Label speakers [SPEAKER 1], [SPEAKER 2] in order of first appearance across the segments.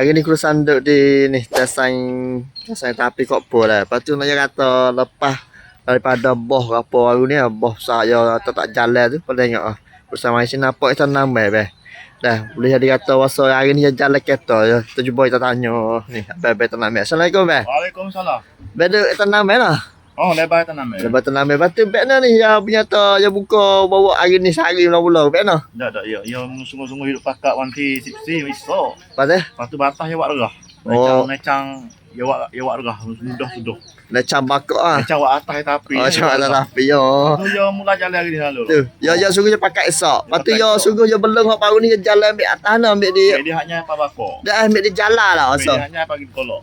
[SPEAKER 1] Hari ni kerusan duduk di ni tasang tapi kok apa lah. Lepas tu nak kata lepas daripada boh apa baru ni boh saya tak jalan tu pada tengok ah. Bersama sini nampak itu namai beh. Dah boleh jadi kata wasa hari ni jalan kereta ya. Kita jumpa kita tanya ni beh tanamai. Assalamualaikum beh.
[SPEAKER 2] Waalaikumsalam.
[SPEAKER 1] Beh duk tanamai lah.
[SPEAKER 2] Oh, lebar tanam eh.
[SPEAKER 1] Lepas tanamai batu beh ni ya punya tu ya buka bawa hari ni sehari mula-mula beh noh.
[SPEAKER 2] Dah ya. Ya sungguh-sungguh hidup pakak wanti sipsi iso.
[SPEAKER 1] Pasal
[SPEAKER 2] Lepas tu batas ya wak regah.
[SPEAKER 1] Oh.
[SPEAKER 2] Necang ya wak regah sudah.
[SPEAKER 1] dah cambak ah.
[SPEAKER 2] Necang wak atas tapi.
[SPEAKER 1] Oh cambak tapi yo.
[SPEAKER 2] Tu ya mula jalan hari ni lalu.
[SPEAKER 1] Tu, ya suruh je pakai esok. Lepas tu ya suruh je beleng hak baru ni jalan ambil atas nak ambil dia.
[SPEAKER 2] Dia hanya apa bako.
[SPEAKER 1] Dah ambil dia jalan lah
[SPEAKER 2] Dia
[SPEAKER 1] asal.
[SPEAKER 2] hanya pagi kolok.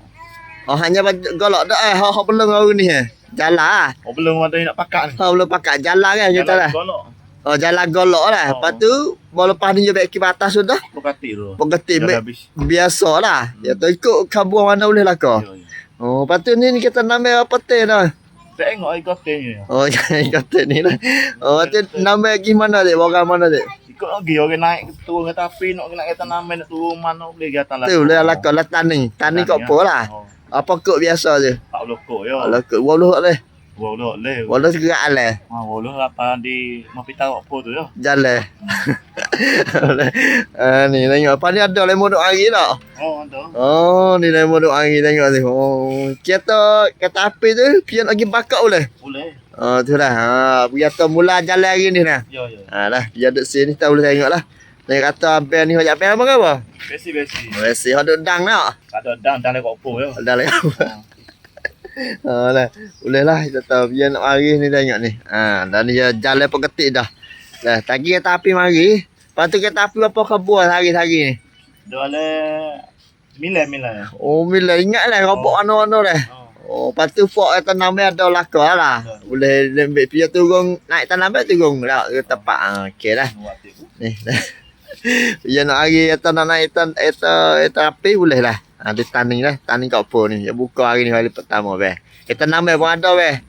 [SPEAKER 1] Oh hanya golok dah hak beleng baru ni Jalan ah.
[SPEAKER 2] Oh belum ada nak pakak ni.
[SPEAKER 1] Hak belum pakai jalan kan kita lah.
[SPEAKER 2] Kolok.
[SPEAKER 1] Oh jalan golok lah. Lepas tu baru lepas ni je baik ke atas sudah.
[SPEAKER 2] Pokati tu.
[SPEAKER 1] Penggetik
[SPEAKER 2] Dah habis.
[SPEAKER 1] biasa lah. Ya tu ikut kabur mana boleh lah kau.
[SPEAKER 2] Ya.
[SPEAKER 1] Oh lepas tu ni kita nama apa teh dah.
[SPEAKER 2] Tengok ai kote
[SPEAKER 1] Oh kata ni lah. Oh lepas tu nama gimana dek? Orang mana dek?
[SPEAKER 2] Ikut lagi orang naik turun kereta api nak kereta namen nak turun mana boleh ke atas lah.
[SPEAKER 1] Tu boleh lah kau lah tani. Tani kau apa lah. Apa kok biasa je?
[SPEAKER 2] Tak lokok ya.
[SPEAKER 1] Kalau ke waluh leh.
[SPEAKER 2] Walau le.
[SPEAKER 1] Waluh segerak leh.
[SPEAKER 2] Walau apa di mapita apa tu ya.
[SPEAKER 1] Jalan. Ni tengok apa ni ada lemon duk hari tak?
[SPEAKER 2] Oh, ada.
[SPEAKER 1] Oh, ni lemon duk hari tengok ni. Oh, kereta api tu pian lagi bakar boleh.
[SPEAKER 2] Boleh.
[SPEAKER 1] Oh, tu dah. Kereta mula jalan hari ni dah.
[SPEAKER 2] Ya.
[SPEAKER 1] Dah, dia duk sini tak boleh tengok lah. Dia kata abang ni hojak abang apa?
[SPEAKER 2] Besi.
[SPEAKER 1] Besi hok duk dang nak.
[SPEAKER 2] Ada dan lekok apa ya.
[SPEAKER 1] Dah lah. Lah. Boleh lah kita tahu biar nak mari ni tengok ni. Dan dia jalan peketik dah. Dah, tadi kereta api mari. Lepas tu kereta api apa kebuah hari-hari ni?
[SPEAKER 2] Dia le milai.
[SPEAKER 1] Oh, bila ingat lah robot warna-warna dah. Oh, lepas tu fok tanam ada lakar lah. Boleh ambil pia turun naik tanam turun lah ke tempat. Okey dah. Ni. Dia nak hari atau nak naik eta api boleh lah. Dia tanding lah. Tanding kat apa ni. Dia buka hari ni hari pertama beh. Kita nama pun ada beh.